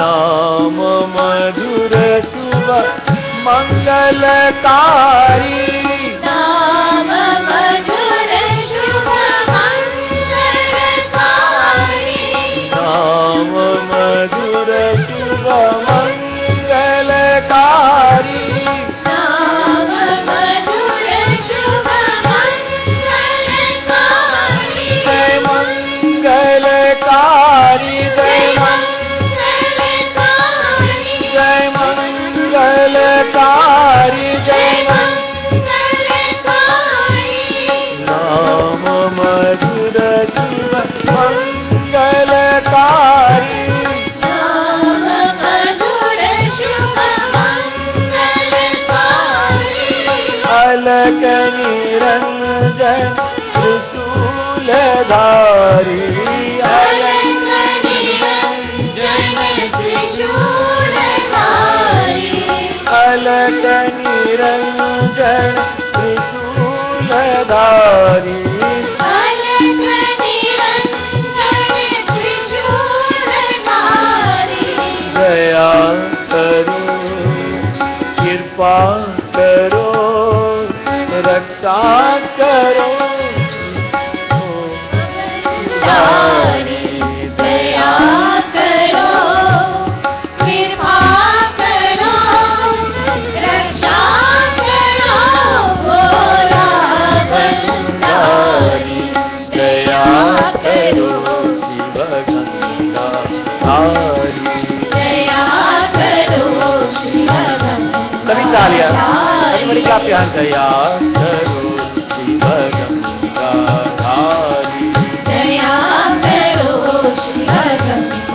नाम मधुर शुभ मंगलकारी, नाम मधुर शुभ मंगलकारी, नाम मधुर शुभ मंगलकारी, नाम मधुर शुभ मंगलकारी, जय मंगलकारी, जय मंगलकारी, जय मंगलकारी, जय मंगलकारी, नाम मधुर शुभ मंगलकारी, नाम मधुर शुभ मंगलकारी, अलक निरंजन त्रिशूलधारी, अलक निरंजन त्रिशूलधारी, अलक निरंजन त्रिशूलधारी, अलक निरंजन त्रिशूलधारी, दया करो कृपा करो रक्षा करो धारी, दया करो कृपा करो रक्षा करो भोला भंडारी, दया करो शिव गंगाधारी। दया करो शिव गंगाधारी, सभी तालियां बड़ी का प्यार, दया करो शिव गंगाधारी, दया करो शिव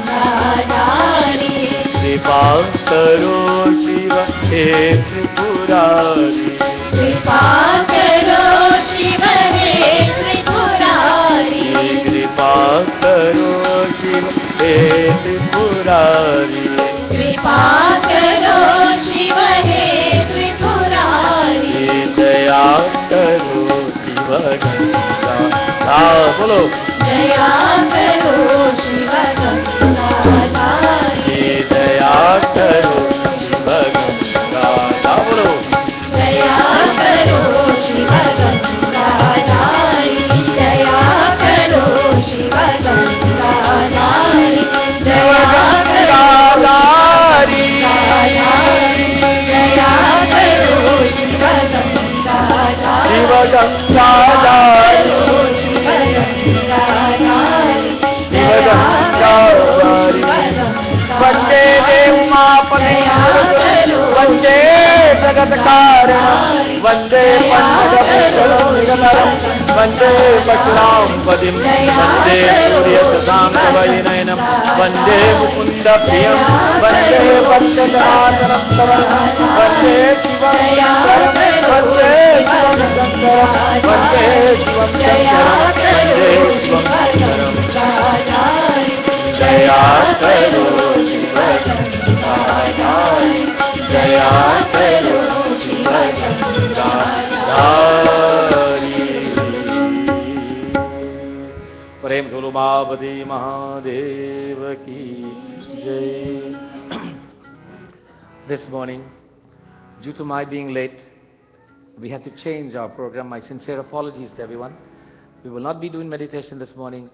गंगाधारी, कृपा करो शिव हे त्रिपुरारी, कृपा करो शिव हे त्रिपुरारी, कृपा करो शिव हे त्रिपुरारी, कृपा करो शिव हे त्रिपुरारी, दया करो शिव गंगा। बोलो दया करो शिव गंगाधारी, दया करो शिव गंगा। बोलो दया करो शिव गंगाधारी, दया करो शिव गंगाधारी, दया करो गंगाधारी, दया करो शिव गंगाधारी, शिव गंगाधारी, शिव गंगाधारी, शिव गंगाधारी, वंदे देवमापति, वंदे जगत्कारण, वंदे पंचभूषणं, वंदे परशुराम पदिं, वंदे सूर्यशशाङ्कवैनयनं, वंदे मुकुन्द प्रियं, वंदे पञ्चजनार्दनं तवं, वंदे शिवं शङ्करं, वंदे शिवं शङ्करं, वंदे शिवं शङ्करं, वंदे शिवं शङ्करं। दया करो शिव गंगाधारी, दया करो शिव गंगाधारी। प्रेम स्वरूपावती महादेव की जय। This morning, due to my being late, we had to change our program. My sincere apologies to everyone. We will not be doing meditation this morning.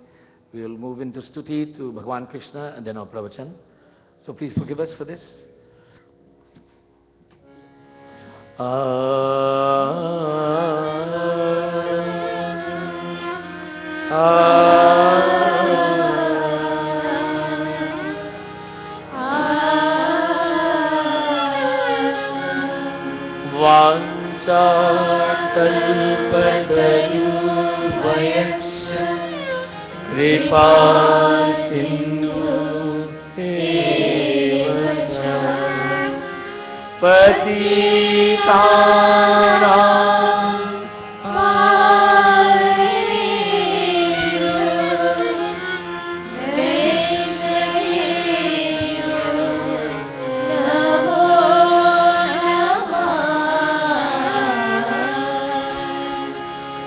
We will move into Stuti to Bhagwan Krishna and then our pravachan. So please forgive us for this. वाञ्छाकल्पतरुभयच्छ कृपा सिन्धु एव च पतितानां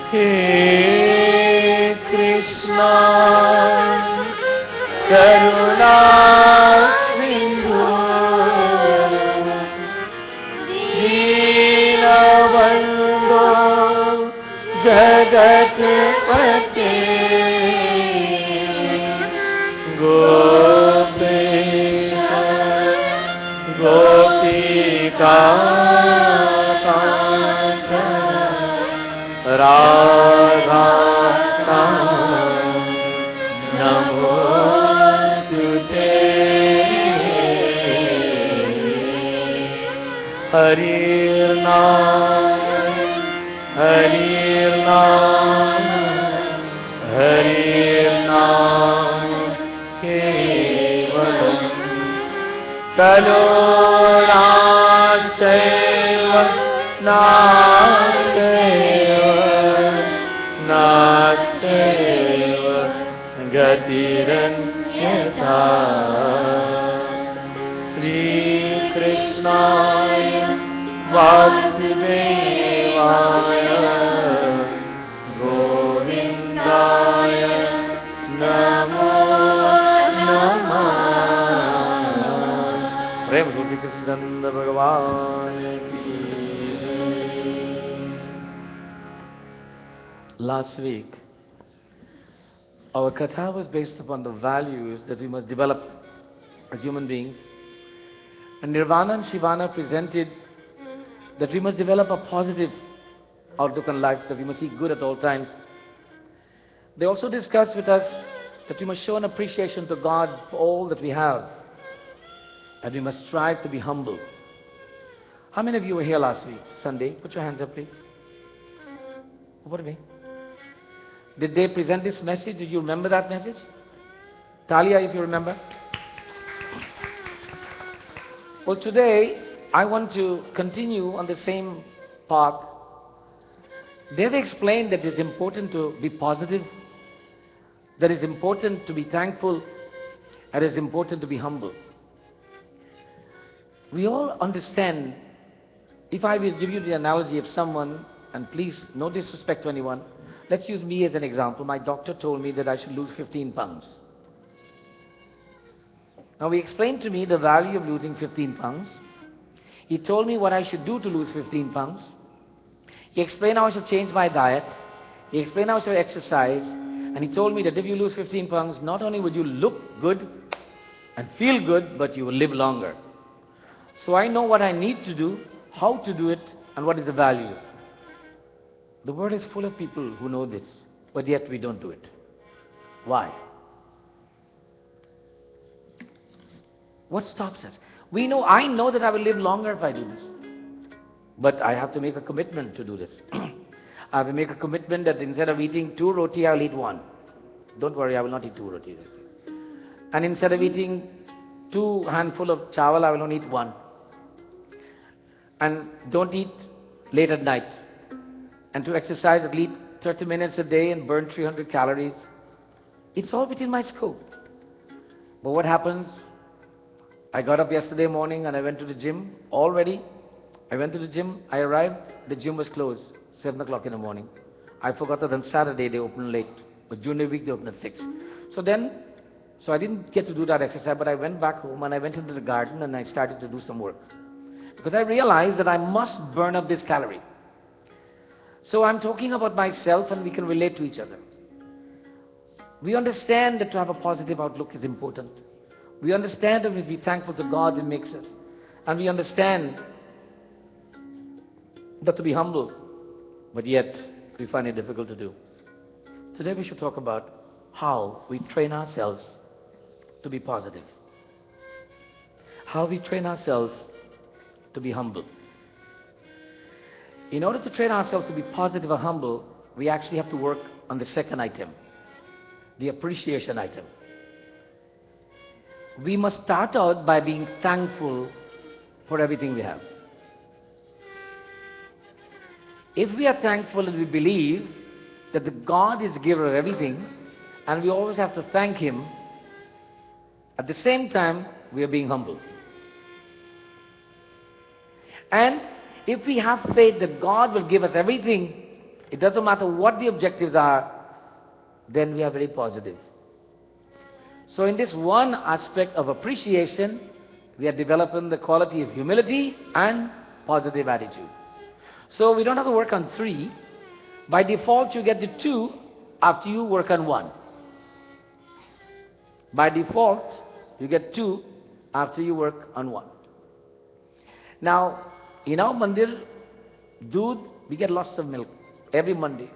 हे कृष्णा करुणा Sindhu Gopika Kanta Radha Namostute Harir Naam Harir Naam Harir Naam Kevalam Kalonaseva Naseva Gatiran Yata Sri Krishnaya Vasudevaya Govindaya Namo Namah Prem Sri Krishna Bhagavan ki jai. Last week, our katha was based upon the values that we must develop as human beings. And Nirvana and Shivana presented that we must develop a positive outlook on life, that we must see good at all times. They also discussed with us that we must show an appreciation to God for all that we have. And we must strive to be humble. How many of you were here last week, Sunday? Put your hands up, please. What do you mean? Did they present this message? Did you remember that message? Talia, if you remember. Well, today, I want to continue on the same path. They've explained that it's important to be positive, that it's important to be thankful, and it's important to be humble. We all understand, if I will give you the analogy of someone, and please, no disrespect to anyone, let's use me as an example. My doctor told me that I should lose 15 pounds. Now, he explained to me the value of losing 15 pounds. He told me what I should do to lose 15 pounds. He explained how I should change my diet. He explained how I should exercise. And he told me that if you lose 15 pounds, not only would you look good and feel good, but you will live longer. So I know what I need to do, how to do it, and what is the value. The world is full of people who know this, but yet we don't do it. Why? What stops us? I know that I will live longer if I do this. But I have to make a commitment to do this. I have to make a commitment that instead of eating 2 roti, I will eat 1. Don't worry, I will not eat 2 roti. And instead of eating 2 handful of chawal, I will only eat 1. And don't eat late at night. And to exercise at least 30 minutes a day and burn 300 calories. It's all within my scope. But what happens? I got up yesterday morning and I went to the gym, all ready. I went to the gym, I arrived, the gym was closed, 7 o'clock in the morning. I forgot that on Saturday they open late, but during the week they open at 6. So I didn't get to do that exercise, but I went back home and I went into the garden and I started to do some work. Because I realized that I must burn up this calorie. So I'm talking about myself and we can relate to each other. We understand that to have a positive outlook is important. We understand that we be thankful to God that makes us. And we understand that to be humble, but yet we find it difficult to do. Today we should talk about how we train ourselves to be positive. How we train ourselves to be humble. In order to train ourselves to be positive or humble, we actually have to work on the second item, the appreciation item. We must start out by being thankful for everything we have. If we are thankful and we believe that the God is the giver of everything, and we always have to thank Him, at the same time, we are being humble. And if we have faith that God will give us everything, it doesn't matter what the objectives are, then we are very positive. So in this one aspect of appreciation, we are developing the quality of humility and positive attitude. So we don't have to work on 3. By default, you get the 2 after you work on 1. By default, you get 2 after you work on 1. Now, in our Mandir, doodh, we get lots of milk every Monday.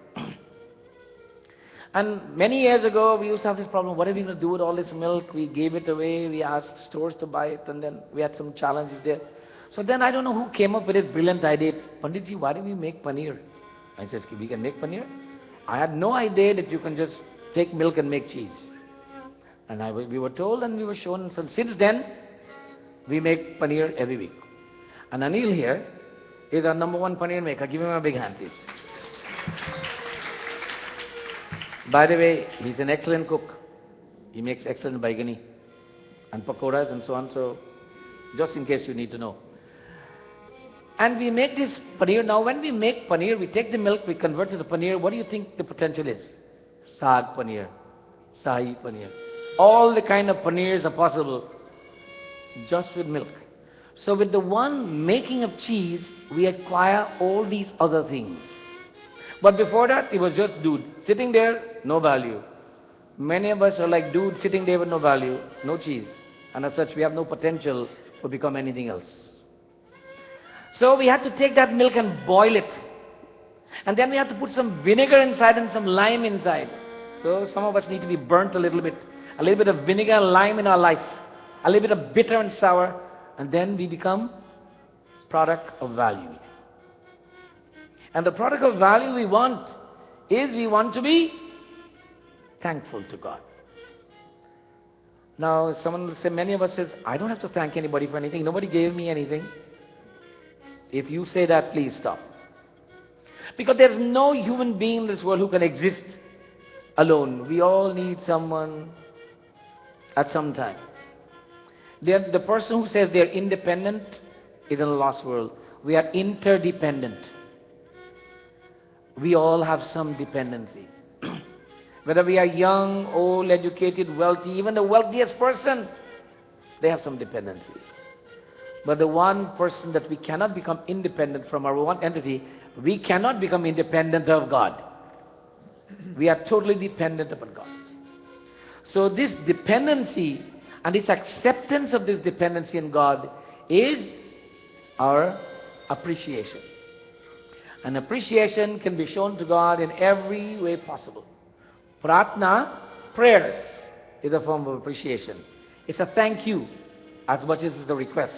And many years ago, we used to have this problem. What are we going to do with all this milk? We gave it away. We asked stores to buy it, and then we had some challenges there. So then I don't know who came up with this brilliant idea. Panditji, why don't we make paneer? I said, we can make paneer? I had no idea that you can just take milk and make cheese. And we were told and we were shown. So since then, we make paneer every week. And Anil here is our #1 paneer maker. Give him a big hand, please. By the way, he's an excellent cook. He makes excellent baigani and pakoras and so on. So, just in case you need to know. And we make this paneer. Now, when we make paneer, we take the milk, we convert it to paneer. What do you think the potential is? Saag paneer, sahi paneer. All the kind of paneers are possible just with milk. So, with the one making of cheese, we acquire all these other things. But before that, it was just doodh. Sitting there, no value. Many of us are like doodh, sitting there with no value, no cheese. And as such, we have no potential to become anything else. So we had to take that milk and boil it. And then we had to put some vinegar inside and some lime inside. So some of us need to be burnt a little bit of vinegar and lime in our life. A little bit of bitter and sour. And then we become product of value. And the product of value we want to be thankful to God. Now, someone will say, many of us says, I don't have to thank anybody for anything. Nobody gave me anything. If you say that, please stop. Because there is no human being in this world who can exist alone. We all need someone at some time. The person who says they are independent is in a lost world. We are interdependent. We all have some dependency. Whether we are young, old, educated, wealthy, even the wealthiest person, they have some dependencies. But the one person that we cannot become independent from, our one entity, we cannot become independent of God. We are totally dependent upon God. So this dependency and this acceptance of this dependency in God is our appreciation. And appreciation can be shown to God in every way possible. Pratna, prayers, is a form of appreciation. It's a thank you as much as it's a request.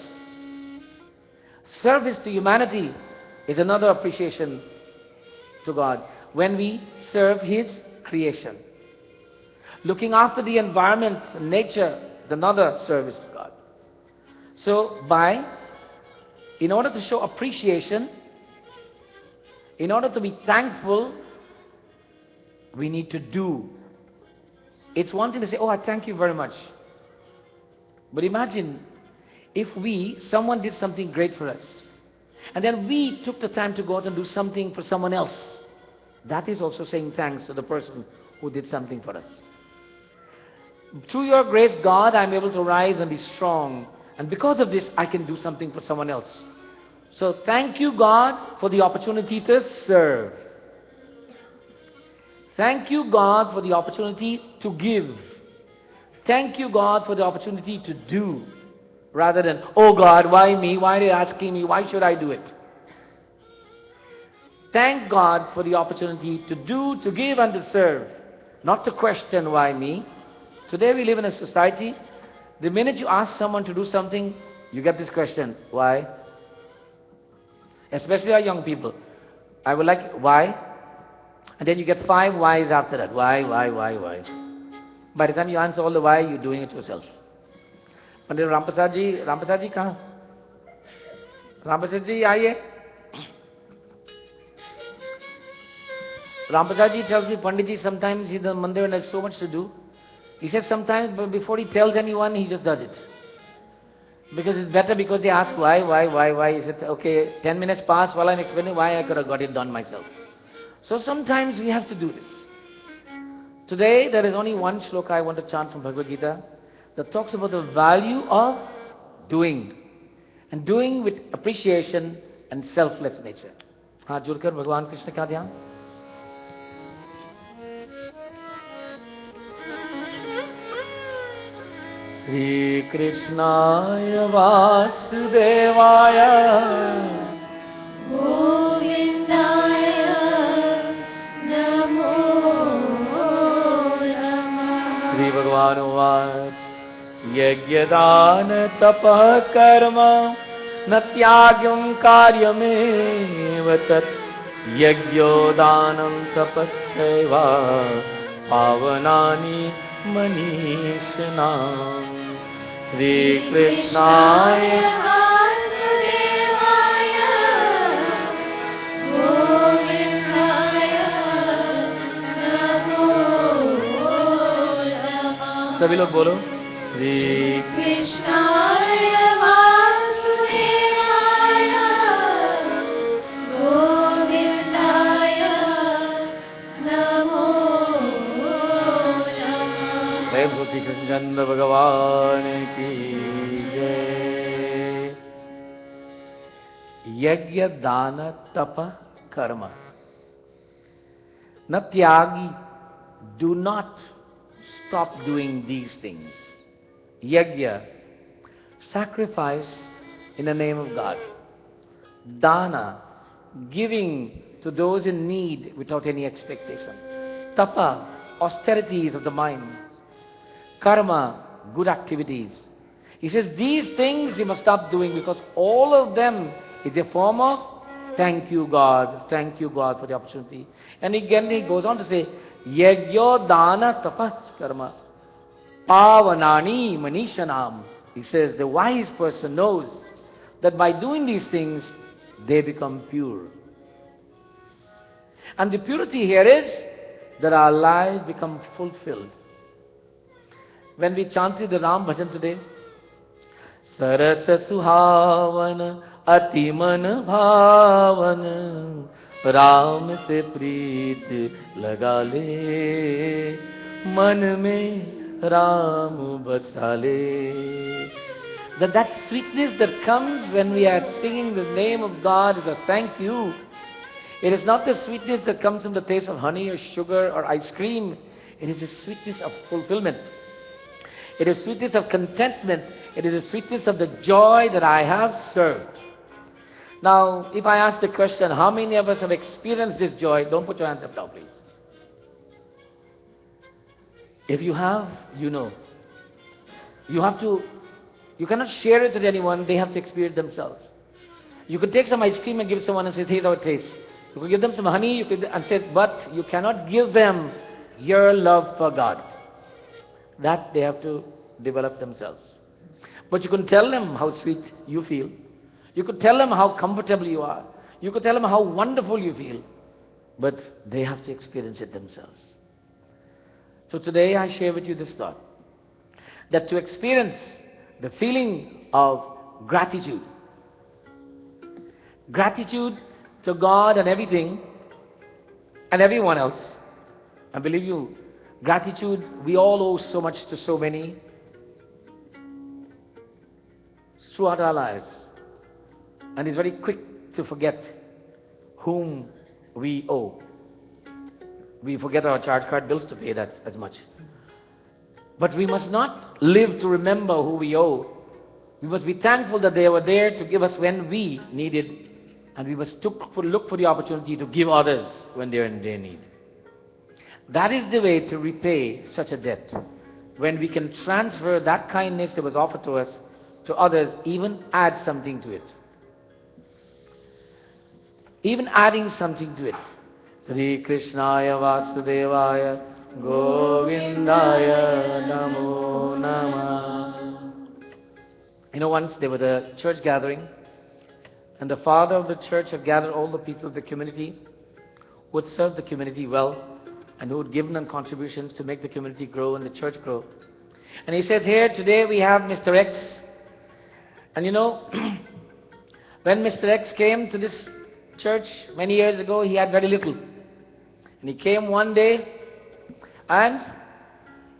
Service to humanity is another appreciation to God when we serve His creation. Looking after the environment and nature is another service to God. So in order to show appreciation, in order to be thankful, we need to do. It's one thing to say, oh, I thank you very much. But imagine if someone did something great for us, and then we took the time to go out and do something for someone else. That is also saying thanks to the person who did something for us. Through your grace, God, I'm able to rise and be strong. And because of this, I can do something for someone else. So thank you, God, for the opportunity to serve. Thank you, God, for the opportunity to give. Thank you, God, for the opportunity to do. Rather than, oh God, why me? Why are you asking me? Why should I do it? Thank God for the opportunity to do, to give, and to serve. Not to question why me. Today we live in a society, the minute you ask someone to do something, you get this question, why? Especially our young people. I would like, why? And then you get 5 whys after that. Why? By the time you answer all the why, you're doing it yourself. Mandir Ramprasad ji kahan? Ramprasad ji, aaiye. Ramprasad ji tells me, Pandit ji, sometimes he's in the mandir and has so much to do. He says sometimes, but before he tells anyone, he just does it. Because it's better because they ask why. He said, okay, 10 minutes pass while I'm explaining why I could have got it done myself. So sometimes we have to do this. Today, there is only one shloka I want to chant from Bhagavad Gita that talks about the value of doing. And doing with appreciation and selfless nature. हाथ जोड़कर भगवान कृष्ण का ध्यान. Shri Krishnaya Vasudevaya Govindaya Namo Namah. Shri Bhagavan Uvac Yagyadana Tapah Karma Natyagam Karyameva Tat Yagyodanam Tapaschaiva Pavanani Manishanam Shri Krishnaya Vasudevaya Govindaya Namo Namah. सभी लोग बोलो Shri Krishnaya Vasudevaya Govindaya Namo Namah. प्रेम से श्री कृष्णचंद्र भगवान की जय। यज्ञ दान तप कर्म न त्यागी, do not stop doing these things. Yajna, sacrifice in the name of God. Dana, giving to those in need without any expectation. Tapa, austerities of the mind. Karma, good activities. He says these things you must stop doing because all of them is a form of thank you God for the opportunity. And again he goes on to say, Yajyo dana tapas karma pavanani manishanam. He says the wise person knows that by doing these things they become pure. And the purity here is that our lives become fulfilled. When we chanted the Ram Bhajan today, Sarasa Suhavana Atiman Bhavana Ram se preet laga le Man mein Ram basa le. That sweetness that comes when we are singing the name of God is a thank you. It is not the sweetness that comes from the taste of honey or sugar or ice cream. It is the sweetness of fulfillment. It is sweetness of contentment. It is the sweetness of the joy that I have served. Now, if I ask the question, how many of us have experienced this joy? Don't put your hands up now, please. If you have, you know. You cannot share it with anyone. They have to experience themselves. You could take some ice cream and give someone and say, here's how it tastes. You could give them some honey and say, but you cannot give them your love for God. That they have to develop themselves. But you can tell them how sweet you feel. You could tell them how comfortable you are. You could tell them how wonderful you feel. But they have to experience it themselves. So today I share with you this thought. That to experience the feeling of gratitude. Gratitude to God and everything and everyone else. I believe you, gratitude, we all owe so much to so many throughout our lives. And it's very quick to forget whom we owe. We forget our charge card bills to pay that as much. But we must not live to remember who we owe. We must be thankful that they were there to give us when we needed. And we must look for the opportunity to give others when they are in their need. That is the way to repay such a debt. When we can transfer that kindness that was offered to us to others, even add something to it. Even adding something to it. Shri Krishnaya Vasudevaya Govindaya Namo Namah. You know, once there was a church gathering, and the father of the church had gathered all the people of the community who would serve the community well and who would give them contributions to make the community grow and the church grow. And he said, here today we have Mr. X. And you know, when Mr. X came to this church many years ago, he had very little. And he came one day and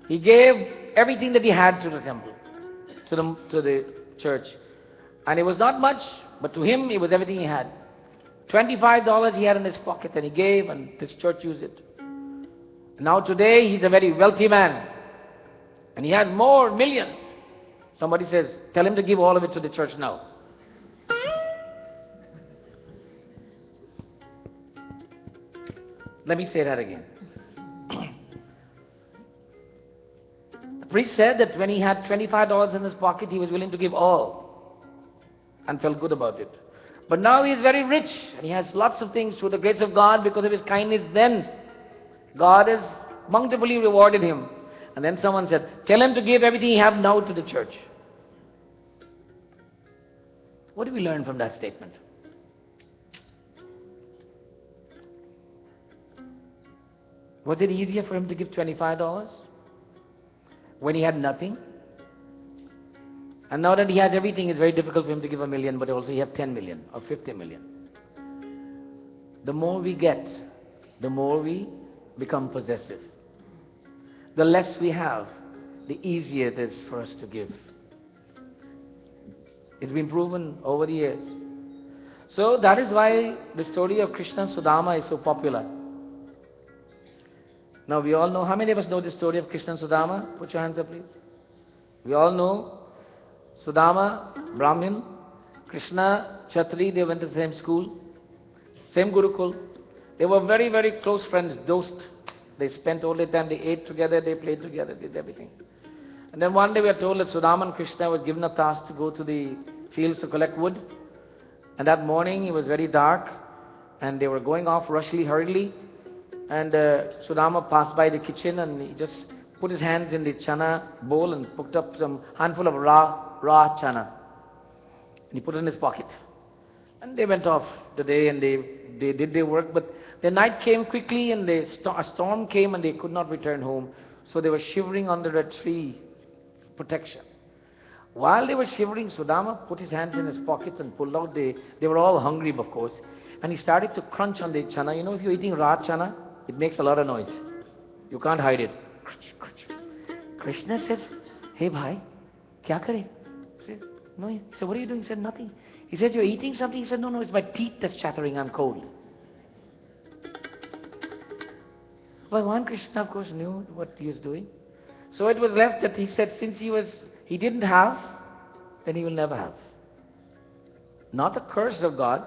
he gave everything that he had to the temple, to the church. And it was not much, but to him it was everything he had. $25 he had in his pocket and he gave, and this church used it. And now today he's a very wealthy man. And he has more millions. Somebody says, tell him to give all of it to the church now. Let me say that again. The priest said that when he had $25 in his pocket, he was willing to give all and felt good about it. But now he is very rich and he has lots of things through the grace of God because of his kindness then. God has bountifully rewarded him. And then someone said, tell him to give everything he has now to the church. What do we learn from that statement? Was it easier for him to give $25 when he had nothing? And now that he has everything, it's very difficult for him to give $1 million, but also he has 10 million or 50 million. The more we get, the more we become possessive. The less we have, the easier it is for us to give. It's been proven over the years. So that is why the story of Krishna and Sudama is so popular. Now we all know, how many of us know the story of Krishna and Sudama? Put your hands up, please. We all know Sudama, Brahmin, Krishna, Chatri, they went to the same school, same Gurukul. They were very, very close friends, dost. They spent all the time, they ate together, they played together, did everything. And then one day we are told that Sudama and Krishna were given a task to go to the fields to collect wood. And that morning it was very dark and they were going off rushly, hurriedly. And Sudama passed by the kitchen and he just put his hands in the chana bowl and picked up some handful of raw chana. And he put it in his pocket. And they went off the day and they did their work. But the night came quickly and a storm came and they could not return home. So they were shivering under a tree protection. While they were shivering, Sudama put his hands in his pockets and pulled out they were all hungry, of course. And he started to crunch on the chana. You know, if you're eating raw chana, it makes a lot of noise. You can't hide it. Crunch, crunch. Krishna says, hey bhai, kya kare? He said, no. He said, what are you doing? He said, nothing. He said, you're eating something? He said, no, it's my teeth that's chattering, I'm cold. Bhagwan Krishna, of course, knew what he was doing. So it was left that he said, since he didn't have, then he will never have. Not the curse of God.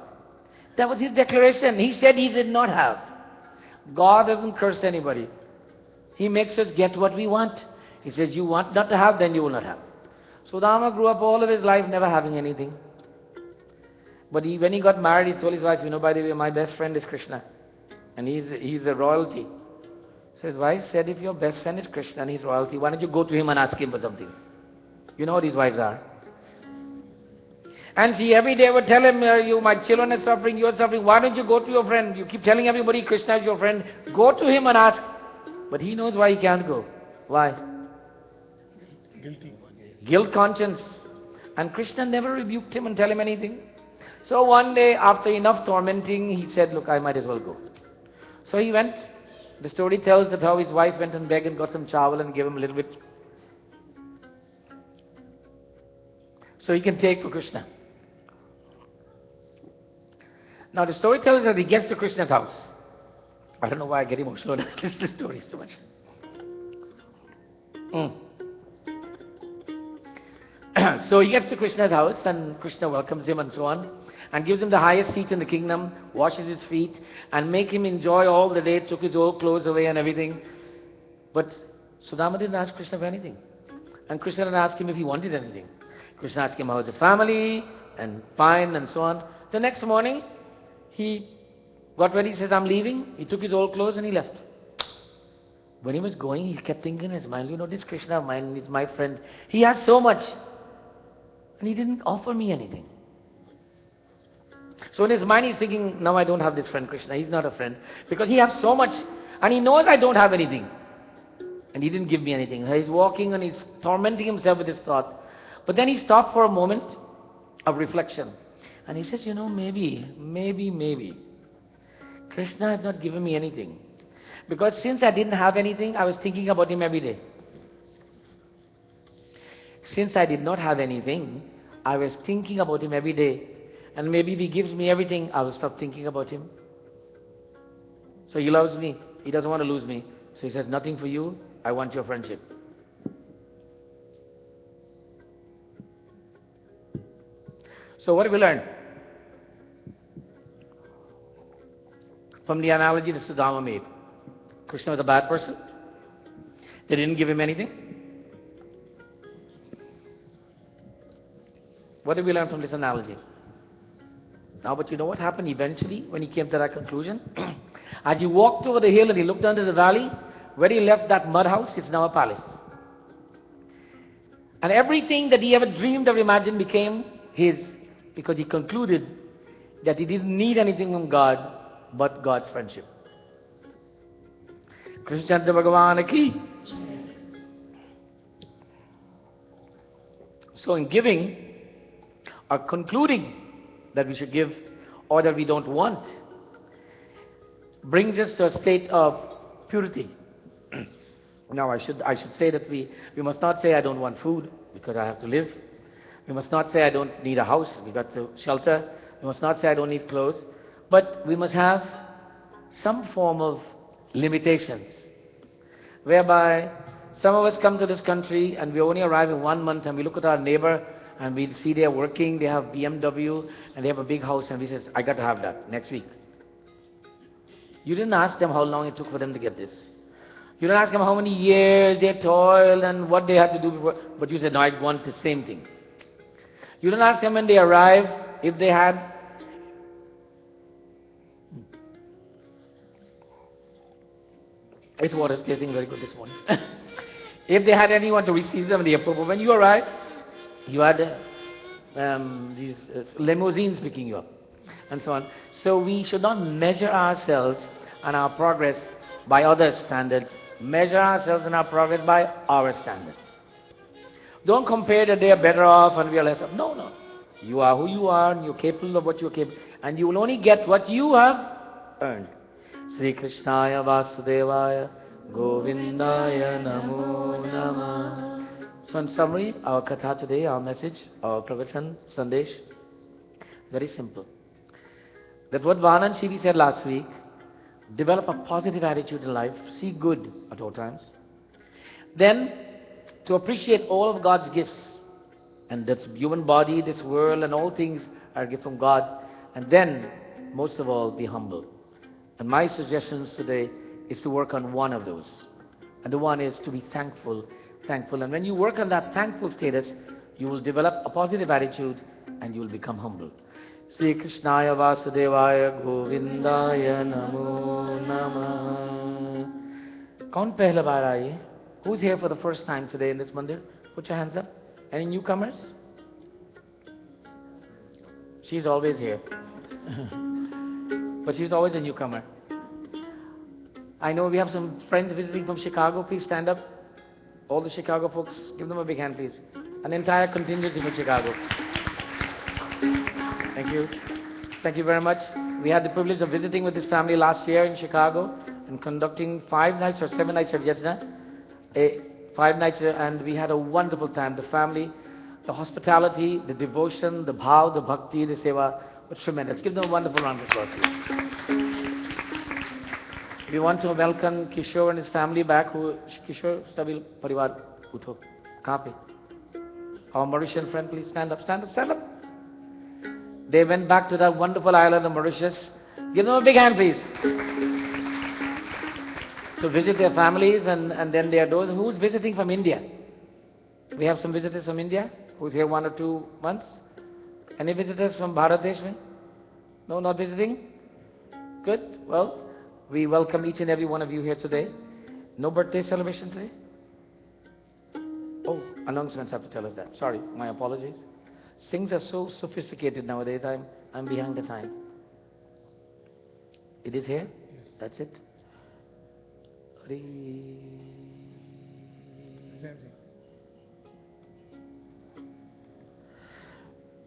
That was his declaration. He said he did not have. God doesn't curse anybody. He makes us get what we want. He says, you want not to have, then you will not have. Sudama grew up all of his life never having anything. But when he got married, he told his wife, you know, by the way, my best friend is Krishna. And he's a royalty. So his wife said, if your best friend is Krishna and he's royalty, why don't you go to him and ask him for something? You know how these wives are. And she every day would tell him, my children are suffering, you are suffering, why don't you go to your friend? You keep telling everybody Krishna is your friend. Go to him and ask. But he knows why he can't go. Why? Guilty. Guilt conscience. And Krishna never rebuked him and tell him anything. So one day, after enough tormenting, he said, look, I might as well go. So he went. The story tells that how his wife went and begged and got some chawal and gave him a little bit. So he can take for Krishna. Now the story tells that he gets to Krishna's house. I don't know why I get emotional when I listen to stories too much. So he gets to Krishna's house and Krishna welcomes him and so on and gives him the highest seat in the kingdom, washes his feet and make him enjoy all the day, took his old clothes away and everything. But Sudama didn't ask Krishna for anything. And Krishna didn't ask him if he wanted anything. Krishna asked him how's the family and fine and so on. The next morning, he got ready, he says, I'm leaving. He took his old clothes and he left. When he was going, he kept thinking in his mind, you know, this Krishna of mine is my friend. He has so much. And he didn't offer me anything. So in his mind, he's thinking, now I don't have this friend Krishna. He's not a friend. Because he has so much. And he knows I don't have anything. And he didn't give me anything. He's walking and he's tormenting himself with this thought. But then he stopped for a moment of reflection. And he says, you know, maybe, Krishna has not given me anything. Because since I didn't have anything, I was thinking about him every day. Since I did not have anything, I was thinking about him every day. And maybe if he gives me everything, I will stop thinking about him. So he loves me. He doesn't want to lose me. So he says, nothing for you. I want your friendship. So what did we learn? From the analogy that Sudama made. Krishna was a bad person. They didn't give him anything. What did we learn from this analogy? Now, but you know what happened eventually when he came to that conclusion? As he walked over the hill and he looked under the valley, where he left that mud house, it's now a palace. And everything that he ever dreamed or imagined became his, because he concluded that he didn't need anything from God but God's friendship. Krishna Chandra Bhagavan ki. So in giving or concluding that we should give or that we don't want brings us to a state of purity. Now I should say that we must not say I don't want food because I have to live. We must not say I don't need a house, we got to shelter. We must not say I don't need clothes. But we must have some form of limitations, whereby some of us come to this country and we only arrive in 1 month and we look at our neighbor and we see they are working, they have BMW and they have a big house and we say, I got to have that next week. You didn't ask them how long it took for them to get this. You didn't ask them how many years they toiled and what they had to do before, but you said, no, I want the same thing. You didn't ask them when they arrived if they had This water is tasting very good this morning. If they had anyone to receive them in the appropriate, when you arrived, you had these limousines picking you up, and so on. So we should not measure ourselves and our progress by other standards. Measure ourselves and our progress by our standards. Don't compare that they are better off and we are less off. No, no. You are who you are and you're capable of what you're capable, and you will only get what you have earned. Sri Krishnaya Vasudevaya Govindaya Namo Namah. So in summary, our katha today, our message, our pravachan, sandesh, very simple. That what Vanan Shivi said last week, develop a positive attitude in life, see good at all times. Then, to appreciate all of God's gifts, and this human body, this world, and all things are a gift from God. And then, most of all, be humble. And my suggestions today is to work on one of those. And the one is to be thankful. And when you work on that thankful status, you will develop a positive attitude and you will become humble. Sri Krishnaya Vasudevaya Govindaya Namo Namah. Kaun pehla baar aaye? Who's here for the first time today in this mandir? Put your hands up. Any newcomers? She's always here. But she's always a newcomer. I know we have some friends visiting from Chicago. Please stand up. All the Chicago folks, give them a big hand, please. An entire contingent from Chicago. Thank you. Thank you very much. We had the privilege of visiting with this family last year in Chicago and conducting 5 nights or 7 nights of yajna. 5 nights, and we had a wonderful time. The family, the hospitality, the devotion, the bhav, the bhakti, the seva was tremendous. Give them a wonderful round of applause. We want to welcome Kishore and his family back. Kishore, Stabil Parivar, Utho. Kahan pe? Our Mauritian friend, please stand up, stand up, stand up. They went back to that wonderful island of Mauritius. Give them a big hand, please. To visit their families, and then there are those who's visiting from India. We have some visitors from India who's here 1 or 2 months. Any visitors from Bharat Desh? No, not visiting? Good. Well, we welcome each and every one of you here today. No birthday celebration today? Oh, announcements have to tell us that. Sorry, my apologies. Things are so sophisticated nowadays. I'm behind the time. It is here? Yes. That's it? Same thing.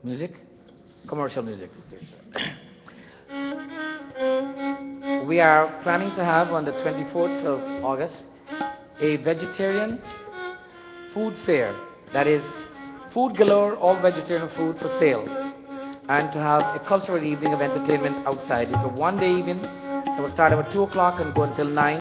Music? Commercial music. We are planning to have on the 24th of August a vegetarian food fair. That is food galore, all vegetarian food for sale. And to have a cultural evening of entertainment outside. It's a one-day evening. It will start about 2 o'clock and go until 9.